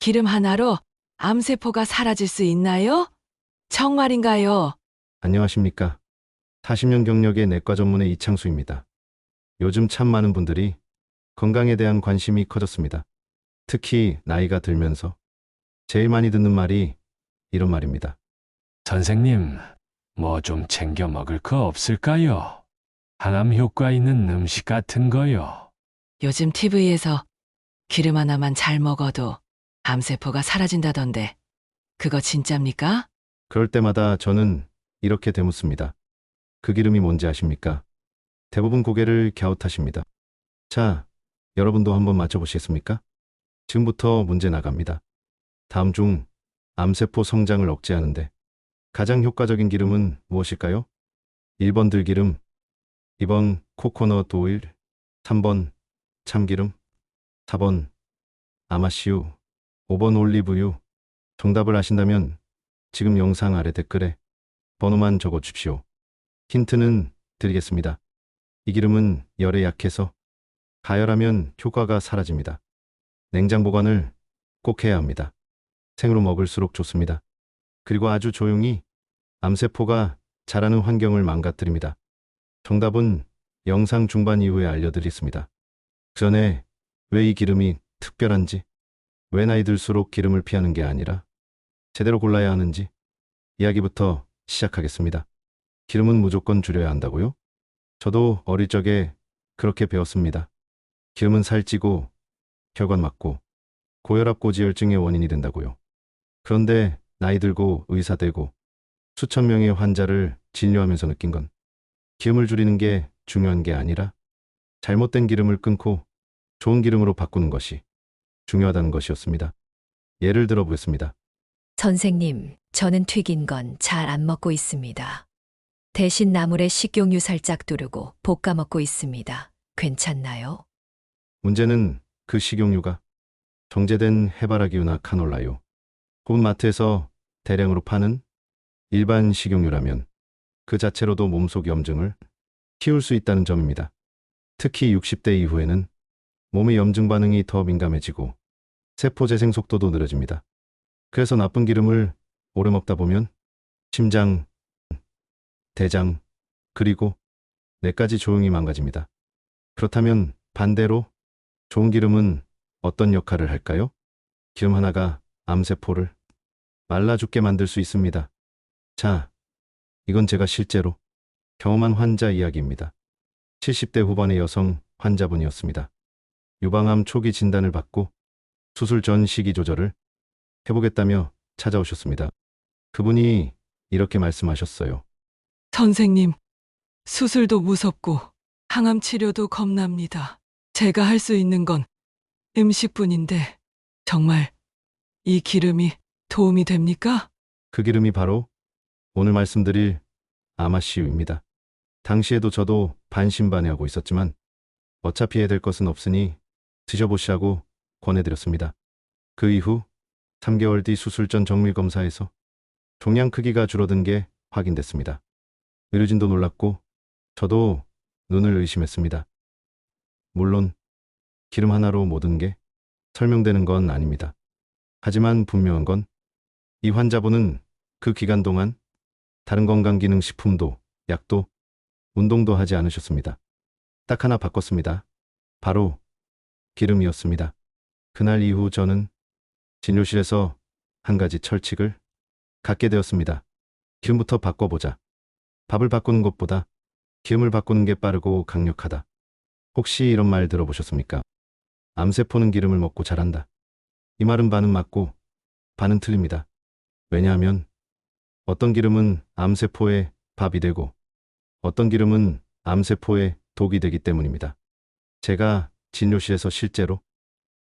기름 하나로 암세포가 사라질 수 있나요? 정말인가요? 안녕하십니까. 40년 경력의 내과 전문의 이창수입니다. 요즘 참 많은 분들이 건강에 대한 관심이 커졌습니다. 특히 나이가 들면서 제일 많이 듣는 말이 이런 말입니다. 선생님, 뭐 좀 챙겨 먹을 거 없을까요? 항암 효과 있는 음식 같은 거요. 요즘 TV에서 기름 하나만 잘 먹어도 암세포가 사라진다던데, 그거 진짜입니까? 그럴 때마다 저는 이렇게 되묻습니다. 그 기름이 뭔지 아십니까? 대부분 고개를 갸웃하십니다. 자, 여러분도 한번 맞춰보시겠습니까? 지금부터 문제 나갑니다. 다음 중 암세포 성장을 억제하는데 가장 효과적인 기름은 무엇일까요? 1번 들기름, 2번 코코넛 오일, 3번 참기름, 4번 아마씨유, 5번 올리브유. 정답을 아신다면 지금 영상 아래 댓글에 번호만 적어 주십시오. 힌트는 드리겠습니다. 이 기름은 열에 약해서 가열하면 효과가 사라집니다. 냉장 보관을 꼭 해야 합니다. 생으로 먹을수록 좋습니다. 그리고 아주 조용히 암세포가 자라는 환경을 망가뜨립니다. 정답은 영상 중반 이후에 알려드리겠습니다. 그 전에 왜 이 기름이 특별한지, 왜 나이 들수록 기름을 피하는 게 아니라 제대로 골라야 하는지 이야기부터 시작하겠습니다. 기름은 무조건 줄여야 한다고요? 저도 어릴 적에 그렇게 배웠습니다. 기름은 살찌고 혈관 막고 고혈압 고지혈증의 원인이 된다고요. 그런데 나이 들고 의사 되고 수천 명의 환자를 진료하면서 느낀 건 기름을 줄이는 게 중요한 게 아니라 잘못된 기름을 끊고 좋은 기름으로 바꾸는 것이 중요하다는 것이었습니다. 예를 들어 보겠습니다. 선생님, 저는 튀긴 건 잘 안 먹고 있습니다. 대신 나물에 식용유 살짝 두르고 볶아 먹고 있습니다. 괜찮나요? 문제는 그 식용유가 정제된 해바라기유나 카놀라유, 혹은 마트에서 대량으로 파는 일반 식용유라면 그 자체로도 몸속 염증을 키울 수 있다는 점입니다. 특히 60대 이후에는 몸의 염증 반응이 더 민감해지고 세포 재생 속도도 느려집니다. 그래서 나쁜 기름을 오래 먹다 보면 심장, 대장, 그리고 뇌까지 조용히 망가집니다. 그렇다면 반대로 좋은 기름은 어떤 역할을 할까요? 기름 하나가 암세포를 말라 죽게 만들 수 있습니다. 자, 이건 제가 실제로 경험한 환자 이야기입니다. 70대 후반의 여성 환자분이었습니다. 유방암 초기 진단을 받고 수술 전 식이 조절을 해보겠다며 찾아오셨습니다. 그분이 이렇게 말씀하셨어요. 선생님, 수술도 무섭고 항암 치료도 겁납니다. 제가 할 수 있는 건 음식뿐인데 정말 이 기름이 도움이 됩니까? 그 기름이 바로 오늘 말씀드릴 아마씨유입니다. 당시에도 저도 반신반의하고 있었지만 어차피 해야 될 것은 없으니 드셔보시라고 권해드렸습니다. 그 이후 3개월 뒤 수술 전 정밀 검사에서 종양 크기가 줄어든 게 확인됐습니다. 의료진도 놀랐고 저도 눈을 의심했습니다. 물론 기름 하나로 모든 게 설명되는 건 아닙니다. 하지만 분명한 건 이 환자분은 그 기간 동안 다른 건강기능식품도, 약도, 운동도 하지 않으셨습니다. 딱 하나 바꿨습니다. 바로 기름이었습니다. 그날 이후 저는 진료실에서 한 가지 철칙을 갖게 되었습니다. 기름부터 바꿔보자. 밥을 바꾸는 것보다 기름을 바꾸는 게 빠르고 강력하다. 혹시 이런 말 들어보셨습니까? 암세포는 기름을 먹고 자란다. 이 말은 반은 맞고 반은 틀립니다. 왜냐하면 어떤 기름은 암세포의 밥이 되고 어떤 기름은 암세포의 독이 되기 때문입니다. 제가 진료실에서 실제로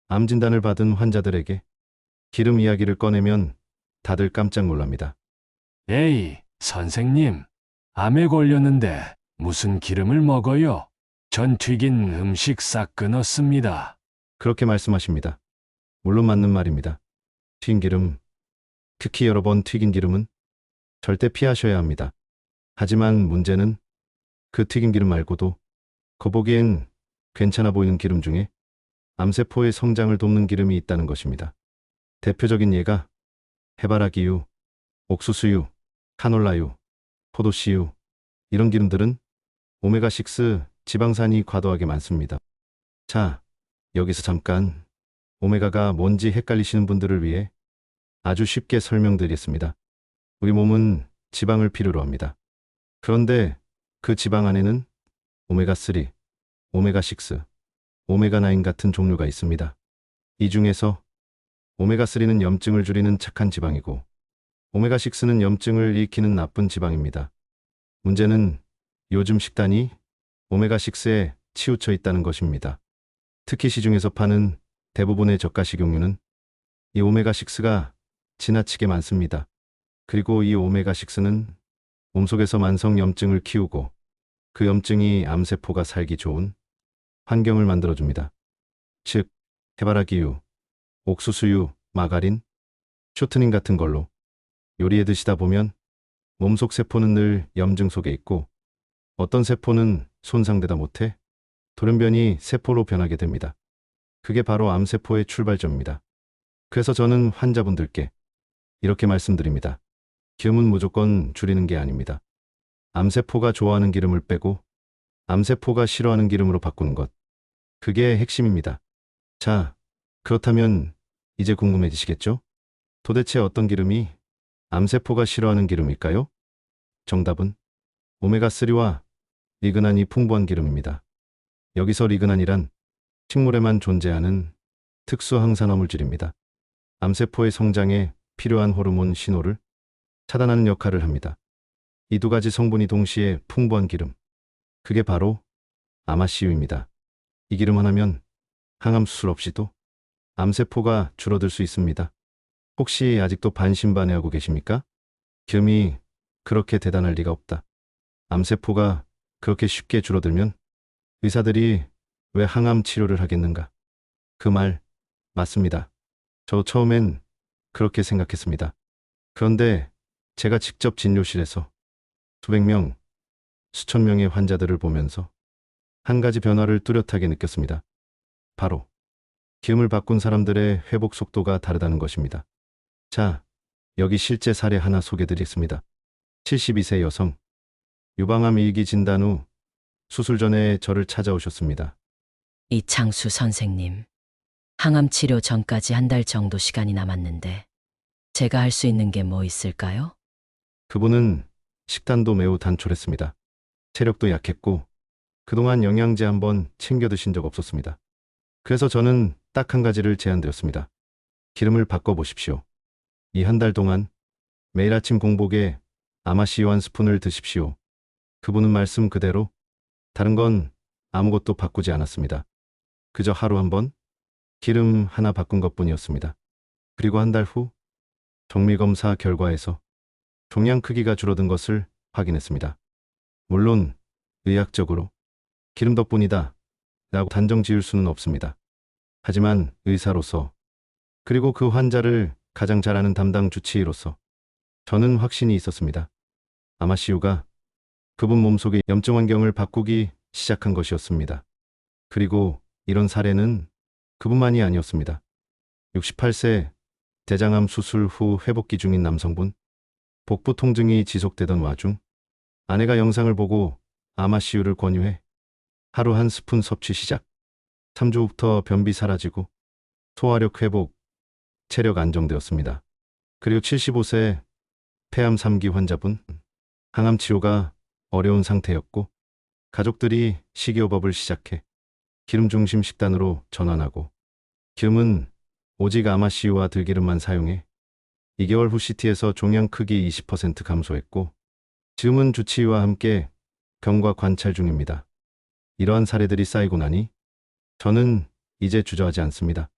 암 진단을 받은 환자들에게 기름 이야기를 꺼내면 다들 깜짝 놀랍니다. 에이, 선생님, 암에 걸렸는데 무슨 기름을 먹어요? 전 튀긴 음식 싹 끊었습니다. 그렇게 말씀하십니다. 물론 맞는 말입니다. 튀긴 기름, 특히 여러 번 튀긴 기름은 절대 피하셔야 합니다. 하지만 문제는 그 튀긴 기름 말고도 거보기엔 괜찮아 보이는 기름 중에 암세포의 성장을 돕는 기름이 있다는 것입니다. 대표적인 예가 해바라기유, 옥수수유, 카놀라유, 포도씨유, 이런 기름들은 오메가6 지방산이 과도하게 많습니다. 자, 여기서 잠깐 오메가가 뭔지 헷갈리시는 분들을 위해 아주 쉽게 설명드리겠습니다. 우리 몸은 지방을 필요로 합니다. 그런데 그 지방 안에는 오메가3, 오메가6, 오메가9 같은 종류가 있습니다. 이 중에서 오메가3는 염증을 줄이는 착한 지방이고 오메가6는 염증을 일으키는 나쁜 지방입니다. 문제는 요즘 식단이 오메가6에 치우쳐 있다는 것입니다. 특히 시중에서 파는 대부분의 저가 식용유는 이 오메가6가 지나치게 많습니다. 그리고 이 오메가6는 몸속에서 만성 염증을 키우고 그 염증이 암세포가 살기 좋은 환경을 만들어줍니다. 즉, 해바라기유, 옥수수유, 마가린, 쇼트닝 같은 걸로 요리해 드시다 보면 몸속 세포는 늘 염증 속에 있고 어떤 세포는 손상되다 못해 돌연변이 세포로 변하게 됩니다. 그게 바로 암세포의 출발점입니다. 그래서 저는 환자분들께 이렇게 말씀드립니다. 기름은 무조건 줄이는 게 아닙니다. 암세포가 좋아하는 기름을 빼고 암세포가 싫어하는 기름으로 바꾸는 것. 그게 핵심입니다. 자, 그렇다면 이제 궁금해지시겠죠? 도대체 어떤 기름이 암세포가 싫어하는 기름일까요? 정답은 오메가3와 리그난이 풍부한 기름입니다. 여기서 리그난이란 식물에만 존재하는 특수 항산화 물질입니다. 암세포의 성장에 필요한 호르몬 신호를 차단하는 역할을 합니다. 이 두 가지 성분이 동시에 풍부한 기름. 그게 바로 아마씨유입니다. 이 기름 하나면 항암 수술 없이도 암세포가 줄어들 수 있습니다. 혹시 아직도 반신반의하고 계십니까? 기름이 그렇게 대단할 리가 없다. 암세포가 그렇게 쉽게 줄어들면 의사들이 왜 항암 치료를 하겠는가? 그 말 맞습니다. 저 처음엔 그렇게 생각했습니다. 그런데 제가 직접 진료실에서 수백 명, 수천 명의 환자들을 보면서 한 가지 변화를 뚜렷하게 느꼈습니다. 바로 기름을 바꾼 사람들의 회복 속도가 다르다는 것입니다. 자, 여기 실제 사례 하나 소개드리겠습니다. 72세 여성, 유방암 일기 진단 후 수술 전에 저를 찾아오셨습니다. 이창수 선생님, 항암 치료 전까지 한 달 정도 시간이 남았는데 제가 할 수 있는 게 뭐 있을까요? 그분은 식단도 매우 단촐했습니다. 체력도 약했고 그동안 영양제 한번 챙겨 드신 적 없었습니다. 그래서 저는 딱 한 가지를 제안드렸습니다. 기름을 바꿔보십시오. 이 한 달 동안 매일 아침 공복에 아마씨유 한 스푼을 드십시오. 그분은 말씀 그대로 다른 건 아무것도 바꾸지 않았습니다. 그저 하루 한 번 기름 하나 바꾼 것뿐이었습니다. 그리고 한 달 후 정밀검사 결과에서 종양 크기가 줄어든 것을 확인했습니다. 물론 의학적으로 기름 덕분이다 라고 단정 지을 수는 없습니다. 하지만 의사로서 그리고 그 환자를 가장 잘 아는 담당 주치의로서 저는 확신이 있었습니다. 아마씨유가 그분 몸속의 염증 환경을 바꾸기 시작한 것이었습니다. 그리고 이런 사례는 그분만이 아니었습니다. 68세 대장암 수술 후 회복기 중인 남성분, 복부 통증이 지속되던 와중 아내가 영상을 보고 아마씨유를 권유해 하루 한 스푼 섭취 시작. 3주 후부터 변비 사라지고 소화력 회복, 체력 안정되었습니다. 그리고 75세 폐암 3기 환자분, 항암 치료가 어려운 상태였고 가족들이 식이요법을 시작해 기름 중심 식단으로 전환하고 기름은 오직 아마씨유와 들기름만 사용해 2개월 후 CT에서 종양 크기 20% 감소했고 지금은 주치의와 함께 경과 관찰 중입니다. 이러한 사례들이 쌓이고 나니 저는 이제 주저하지 않습니다.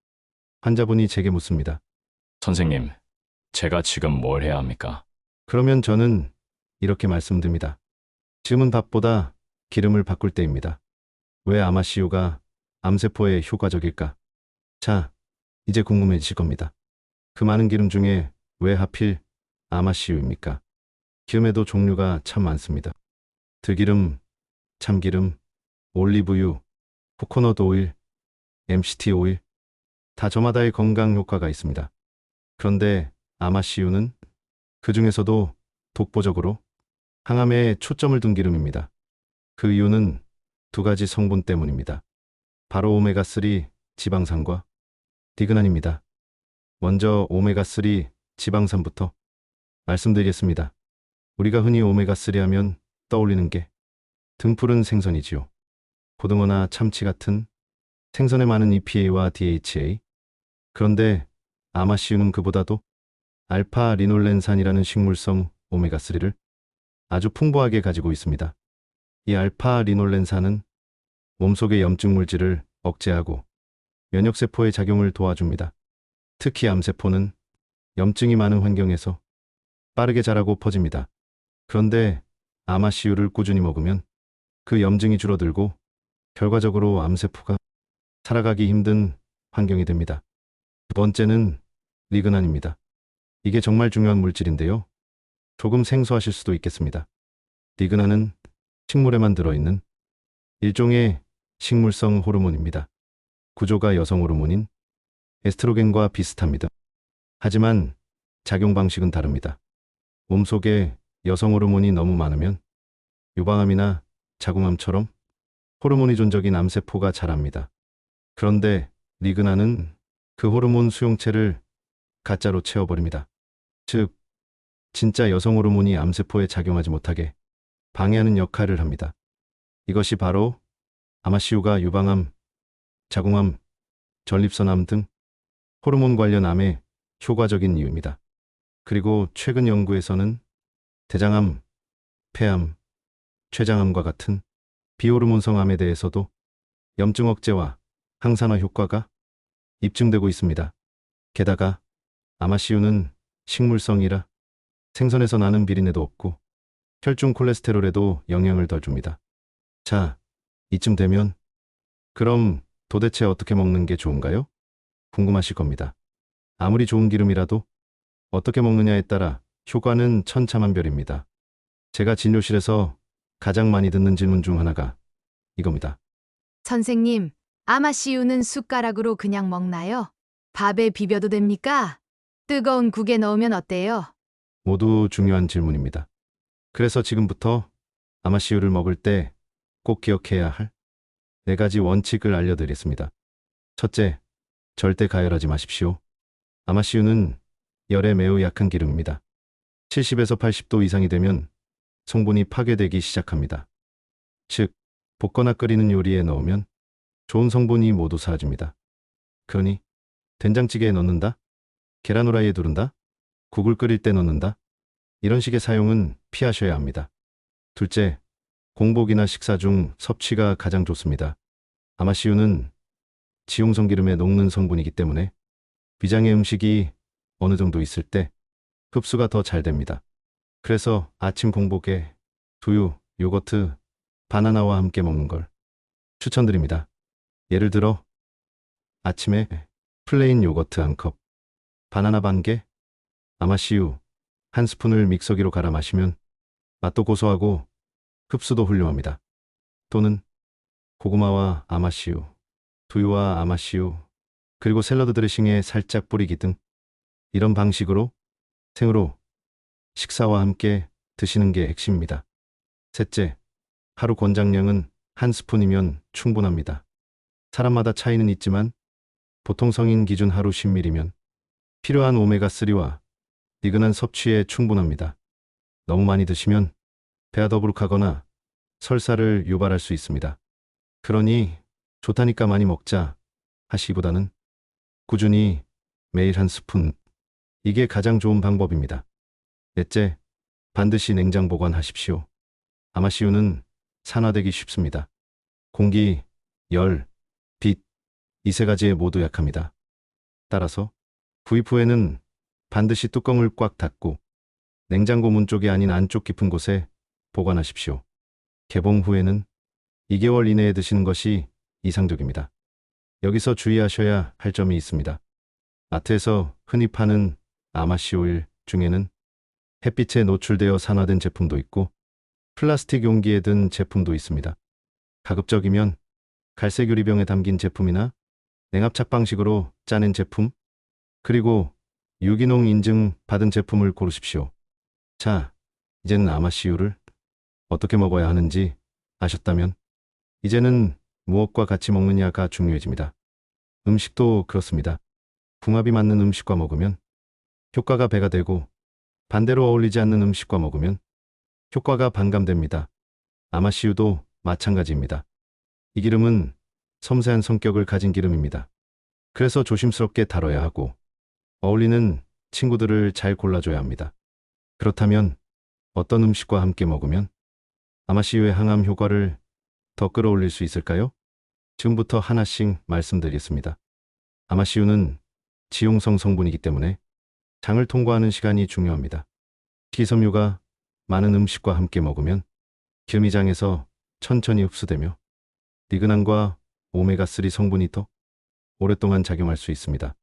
환자분이 제게 묻습니다. 선생님, 제가 지금 뭘 해야 합니까? 그러면 저는 이렇게 말씀드립니다. 지금은 밥보다 기름을 바꿀 때입니다. 왜 아마씨유가 암세포에 효과적일까? 자, 이제 궁금해지실 겁니다. 그 많은 기름 중에 왜 하필 아마씨유입니까? 기름에도 종류가 참 많습니다. 들기름, 참기름, 올리브유, 코코넛 오일, MCT 오일, 다 저마다의 건강 효과가 있습니다. 그런데 아마씨유는 그 중에서도 독보적으로 항암에 초점을 둔 기름입니다. 그 이유는 두 가지 성분 때문입니다. 바로 오메가3 지방산과 디그난입니다. 먼저 오메가3 지방산부터 말씀드리겠습니다. 우리가 흔히 오메가3 하면 떠올리는 게 등푸른 생선이지요. 고등어나 참치 같은 생선에 많은 EPA와 DHA. 그런데 아마씨유는 그보다도 알파 리놀렌산이라는 식물성 오메가3를 아주 풍부하게 가지고 있습니다. 이 알파 리놀렌산은 몸속의 염증 물질을 억제하고 면역세포의 작용을 도와줍니다. 특히 암세포는 염증이 많은 환경에서 빠르게 자라고 퍼집니다. 그런데 아마씨유를 꾸준히 먹으면 그 염증이 줄어들고 결과적으로 암세포가 살아가기 힘든 환경이 됩니다. 두 번째는 리그난입니다. 이게 정말 중요한 물질인데요. 조금 생소하실 수도 있겠습니다. 리그난은 식물에만 들어있는 일종의 식물성 호르몬입니다. 구조가 여성 호르몬인 에스트로겐과 비슷합니다. 하지만 작용 방식은 다릅니다. 몸속에 여성 호르몬이 너무 많으면 유방암이나 자궁암처럼 호르몬 의존적인 암세포가 자랍니다. 그런데 리그난은 그 호르몬 수용체를 가짜로 채워버립니다. 즉, 진짜 여성 호르몬이 암세포에 작용하지 못하게 방해하는 역할을 합니다. 이것이 바로 아마씨유가 유방암, 자궁암, 전립선암 등 호르몬 관련 암에 효과적인 이유입니다. 그리고 최근 연구에서는 대장암, 폐암, 췌장암과 같은 비호르몬성 암에 대해서도 염증 억제와 항산화 효과가 입증되고 있습니다. 게다가 아마씨유는 식물성이라 생선에서 나는 비린내도 없고 혈중 콜레스테롤에도 영향을 덜 줍니다. 자, 이쯤 되면 그럼 도대체 어떻게 먹는 게 좋은가요? 궁금하실 겁니다. 아무리 좋은 기름이라도 어떻게 먹느냐에 따라 효과는 천차만별입니다. 제가 진료실에서 가장 많이 듣는 질문 중 하나가 이겁니다. 선생님, 아마씨유는 숟가락으로 그냥 먹나요? 밥에 비벼도 됩니까? 뜨거운 국에 넣으면 어때요? 모두 중요한 질문입니다. 그래서 지금부터 아마씨유를 먹을 때 꼭 기억해야 할 4가지 원칙을 알려드리겠습니다. 첫째, 절대 가열하지 마십시오. 아마씨유는 열에 매우 약한 기름입니다. 70에서 80도 이상이 되면 성분이 파괴되기 시작합니다. 즉, 볶거나 끓이는 요리에 넣으면 좋은 성분이 모두 사라집니다. 그러니 된장찌개에 넣는다? 계란 후라이에 두른다? 국을 끓일 때 넣는다? 이런 식의 사용은 피하셔야 합니다. 둘째, 공복이나 식사 중 섭취가 가장 좋습니다. 아마씨유는 지용성 기름에 녹는 성분이기 때문에 위장의 음식이 어느 정도 있을 때 흡수가 더 잘 됩니다. 그래서 아침 공복에 두유, 요거트, 바나나와 함께 먹는 걸 추천드립니다. 예를 들어 아침에 플레인 요거트 1컵, 바나나 반 개, 아마씨유 1스푼을 믹서기로 갈아 마시면 맛도 고소하고 흡수도 훌륭합니다. 또는 고구마와 아마씨유, 두유와 아마씨유, 그리고 샐러드 드레싱에 살짝 뿌리기 등 이런 방식으로 생으로 식사와 함께 드시는 게 핵심입니다. 셋째, 하루 권장량은 1스푼이면 충분합니다. 사람마다 차이는 있지만 보통 성인 기준 하루 10ml면 필요한 오메가3와 리그난 섭취에 충분합니다. 너무 많이 드시면 배가 더부룩하거나 설사를 유발할 수 있습니다. 그러니 좋다니까 많이 먹자 하시기보다는 꾸준히 매일 1스푼, 이게 가장 좋은 방법입니다. 넷째, 반드시 냉장 보관하십시오. 아마씨유는 산화되기 쉽습니다. 공기, 열, 빛, 이 3가지에 모두 약합니다. 따라서 구입 후에는 반드시 뚜껑을 꽉 닫고 냉장고 문 쪽이 아닌 안쪽 깊은 곳에 보관하십시오. 개봉 후에는 2개월 이내에 드시는 것이 이상적입니다. 여기서 주의하셔야 할 점이 있습니다. 마트에서 흔히 파는 아마씨 오일 중에는 햇빛에 노출되어 산화된 제품도 있고 플라스틱 용기에 든 제품도 있습니다. 가급적이면 갈색 유리병에 담긴 제품이나 냉압착 방식으로 짜낸 제품, 그리고 유기농 인증 받은 제품을 고르십시오. 자, 이제는 아마씨유를 어떻게 먹어야 하는지 아셨다면 이제는 무엇과 같이 먹느냐가 중요해집니다. 음식도 그렇습니다. 궁합이 맞는 음식과 먹으면 효과가 배가 되고 반대로 어울리지 않는 음식과 먹으면 효과가 반감됩니다. 아마씨유도 마찬가지입니다. 이 기름은 섬세한 성격을 가진 기름입니다. 그래서 조심스럽게 다뤄야 하고 어울리는 친구들을 잘 골라줘야 합니다. 그렇다면 어떤 음식과 함께 먹으면 아마씨유의 항암 효과를 더 끌어올릴 수 있을까요? 지금부터 하나씩 말씀드리겠습니다. 아마씨유는 지용성 성분이기 때문에 장을 통과하는 시간이 중요합니다. 식이섬유가 많은 음식과 함께 먹으면 기름이 장에서 천천히 흡수되며 리그난과 오메가3 성분이 더 오랫동안 작용할 수 있습니다.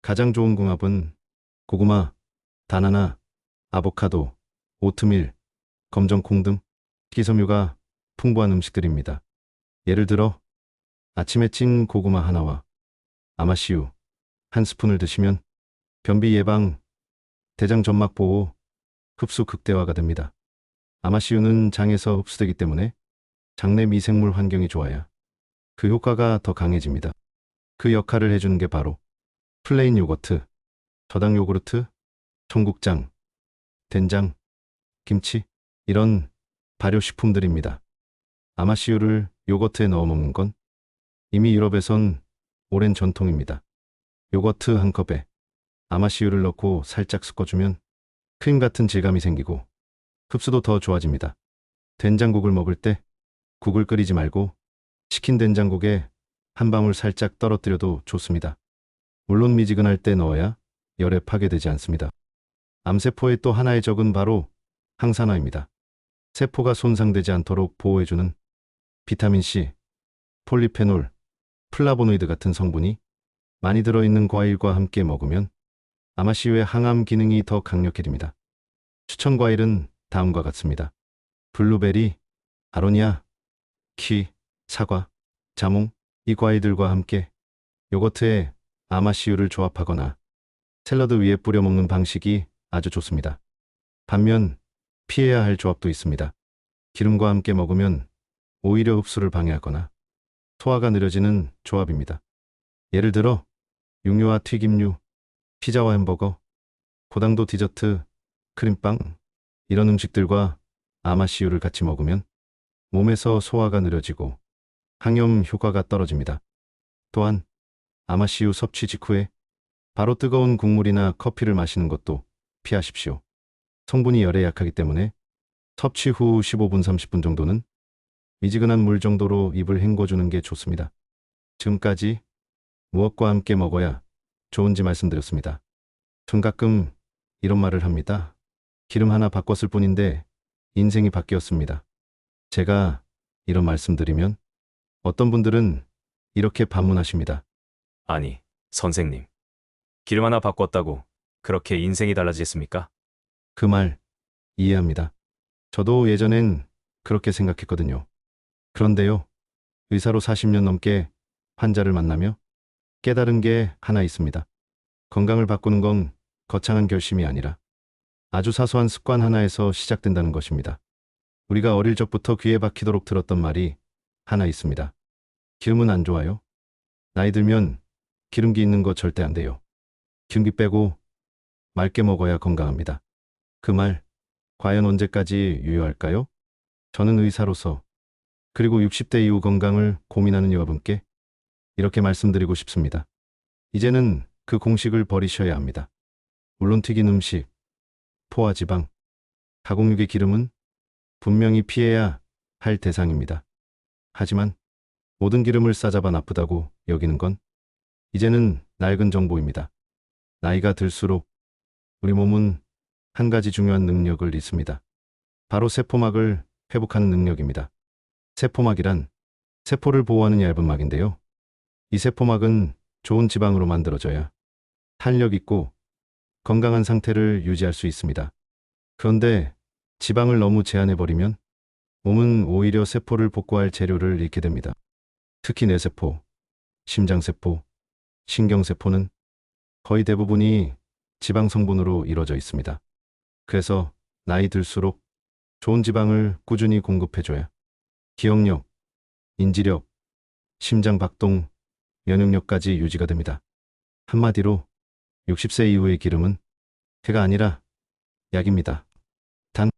가장 좋은 궁합은 고구마, 바나나, 아보카도, 오트밀, 검정콩 등 식이섬유가 풍부한 음식들입니다. 예를 들어 아침에 찐 고구마 하나와 아마씨유 한 스푼을 드시면 변비 예방, 대장 점막 보호, 흡수 극대화가 됩니다. 아마씨유는 장에서 흡수되기 때문에 장내 미생물 환경이 좋아야 그 효과가 더 강해집니다. 그 역할을 해주는 게 바로 플레인 요거트, 저당 요구르트, 청국장, 된장, 김치 이런 발효식품들입니다. 아마씨유를 요거트에 넣어 먹는 건 이미 유럽에선 오랜 전통입니다. 요거트 한 컵에 아마씨유를 넣고 살짝 섞어주면 크림 같은 질감이 생기고 흡수도 더 좋아집니다. 된장국을 먹을 때 국을 끓이지 말고 식힌 된장국에 한 방울 살짝 떨어뜨려도 좋습니다. 물론 미지근할 때 넣어야 열에 파괴되지 않습니다. 암세포의 또 하나의 적은 바로 항산화입니다. 세포가 손상되지 않도록 보호해주는 비타민C, 폴리페놀, 플라보노이드 같은 성분이 많이 들어있는 과일과 함께 먹으면 아마씨유의 항암 기능이 더 강력해집니다. 추천 과일은 다음과 같습니다. 블루베리, 아로니아, 키, 사과, 자몽 이 과일들과 함께 요거트에 아마씨유를 조합하거나 샐러드 위에 뿌려 먹는 방식이 아주 좋습니다. 반면 피해야 할 조합도 있습니다. 기름과 함께 먹으면 오히려 흡수를 방해하거나 소화가 느려지는 조합입니다. 예를 들어 육류와 튀김류, 피자와 햄버거, 고당도 디저트, 크림빵 이런 음식들과 아마씨유를 같이 먹으면 몸에서 소화가 느려지고 항염 효과가 떨어집니다. 또한 아마씨유 섭취 직후에 바로 뜨거운 국물이나 커피를 마시는 것도 피하십시오. 성분이 열에 약하기 때문에 섭취 후 15분 30분 정도는 미지근한 물 정도로 입을 헹궈주는 게 좋습니다. 지금까지 무엇과 함께 먹어야 좋은지 말씀드렸습니다. 전 가끔 이런 말을 합니다. 기름 하나 바꿨을 뿐인데 인생이 바뀌었습니다. 제가 이런 말씀드리면 어떤 분들은 이렇게 반문하십니다. 아니, 선생님. 기름 하나 바꿨다고 그렇게 인생이 달라지겠습니까? 그 말 이해합니다. 저도 예전엔 그렇게 생각했거든요. 그런데요, 의사로 40년 넘게 환자를 만나며 깨달은 게 하나 있습니다. 건강을 바꾸는 건 거창한 결심이 아니라 아주 사소한 습관 하나에서 시작된다는 것입니다. 우리가 어릴 적부터 귀에 박히도록 들었던 말이 하나 있습니다. 기름은 안 좋아요. 나이 들면 기름기 있는 거 절대 안 돼요. 기름기 빼고 맑게 먹어야 건강합니다. 그 말 과연 언제까지 유효할까요? 저는 의사로서 그리고 60대 이후 건강을 고민하는 여러분께 이렇게 말씀드리고 싶습니다. 이제는 그 공식을 버리셔야 합니다. 물론 튀긴 음식, 포화지방, 가공육의 기름은 분명히 피해야 할 대상입니다. 하지만 모든 기름을 싸잡아 나쁘다고 여기는 건 이제는 낡은 정보입니다. 나이가 들수록 우리 몸은 한 가지 중요한 능력을 잃습니다. 바로 세포막을 회복하는 능력입니다. 세포막이란 세포를 보호하는 얇은 막인데요. 이 세포막은 좋은 지방으로 만들어져야 탄력 있고 건강한 상태를 유지할 수 있습니다. 그런데 지방을 너무 제한해버리면 몸은 오히려 세포를 복구할 재료를 잃게 됩니다. 특히 뇌세포, 심장세포, 신경세포는 거의 대부분이 지방 성분으로 이루어져 있습니다. 그래서 나이 들수록 좋은 지방을 꾸준히 공급해줘야 기억력, 인지력, 심장 박동, 면역력까지 유지가 됩니다. 한마디로 60세 이후의 기름은 해가 아니라 약입니다. 단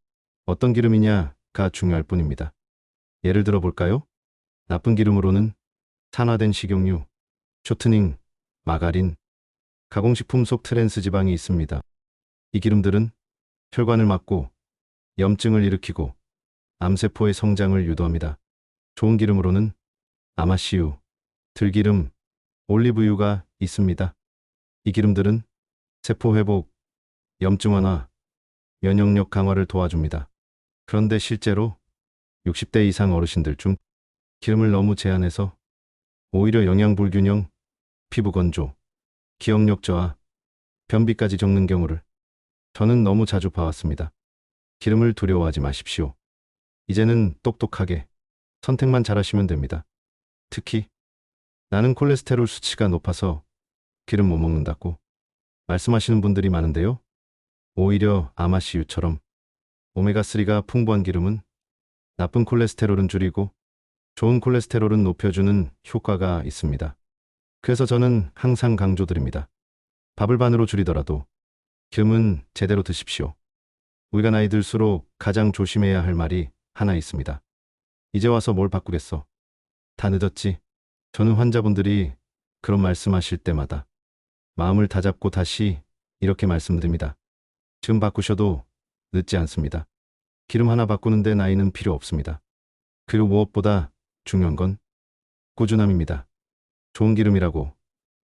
어떤 기름이냐가 중요할 뿐입니다. 예를 들어 볼까요? 나쁜 기름으로는 산화된 식용유, 쇼트닝, 마가린, 가공식품 속 트랜스 지방이 있습니다. 이 기름들은 혈관을 막고 염증을 일으키고 암세포의 성장을 유도합니다. 좋은 기름으로는 아마씨유, 들기름, 올리브유가 있습니다. 이 기름들은 세포 회복, 염증 완화, 면역력 강화를 도와줍니다. 그런데 실제로 60대 이상 어르신들 중 기름을 너무 제한해서 오히려 영양 불균형, 피부 건조, 기억력 저하, 변비까지 적는 경우를 저는 너무 자주 봐왔습니다. 기름을 두려워하지 마십시오. 이제는 똑똑하게 선택만 잘하시면 됩니다. 특히 나는 콜레스테롤 수치가 높아서 기름 못 먹는다고 말씀하시는 분들이 많은데요. 오히려 아마씨유처럼 오메가3가 풍부한 기름은 나쁜 콜레스테롤은 줄이고 좋은 콜레스테롤은 높여주는 효과가 있습니다. 그래서 저는 항상 강조드립니다. 밥을 반으로 줄이더라도 기름은 제대로 드십시오. 우리가 나이 들수록 가장 조심해야 할 말이 하나 있습니다. 이제 와서 뭘 바꾸겠어? 다 늦었지. 저는 환자분들이 그런 말씀하실 때마다 마음을 다잡고 다시 이렇게 말씀드립니다. 지금 바꾸셔도 늦지 않습니다. 기름 하나 바꾸는데 나이는 필요 없습니다. 그리고 무엇보다 중요한 건 꾸준함입니다. 좋은 기름이라고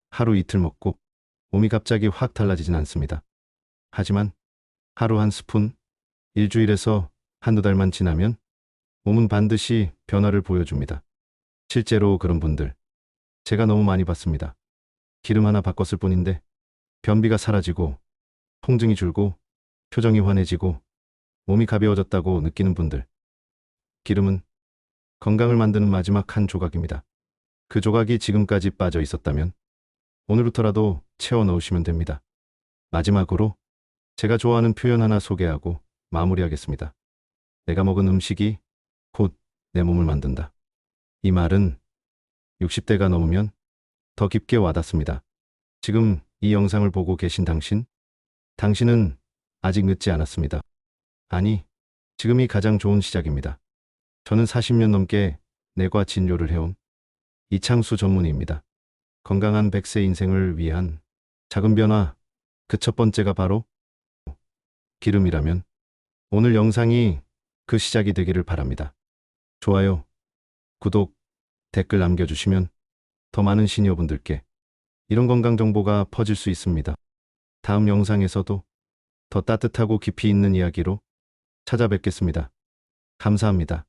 하루 이틀 먹고 몸이 갑자기 확 달라지진 않습니다. 하지만 하루 한 스푼, 일주일에서 한두 달만 지나면 몸은 반드시 변화를 보여줍니다. 실제로 그런 분들 제가 너무 많이 봤습니다. 기름 하나 바꿨을 뿐인데 변비가 사라지고 통증이 줄고 표정이 환해지고 몸이 가벼워졌다고 느끼는 분들. 기름은 건강을 만드는 마지막 한 조각입니다. 그 조각이 지금까지 빠져 있었다면 오늘부터라도 채워 넣으시면 됩니다. 마지막으로 제가 좋아하는 표현 하나 소개하고 마무리하겠습니다. 내가 먹은 음식이 곧 내 몸을 만든다. 이 말은 60대가 넘으면 더 깊게 와닿습니다. 지금 이 영상을 보고 계신 당신은 아직 늦지 않았습니다. 아니, 지금이 가장 좋은 시작입니다. 저는 40년 넘게 내과 진료를 해온 이창수 전문의입니다. 건강한 100세 인생을 위한 작은 변화, 그 첫 번째가 바로 기름이라면 오늘 영상이 그 시작이 되기를 바랍니다. 좋아요, 구독, 댓글 남겨주시면 더 많은 시니어분들께 이런 건강 정보가 퍼질 수 있습니다. 다음 영상에서도 더 따뜻하고 깊이 있는 이야기로 찾아뵙겠습니다. 감사합니다.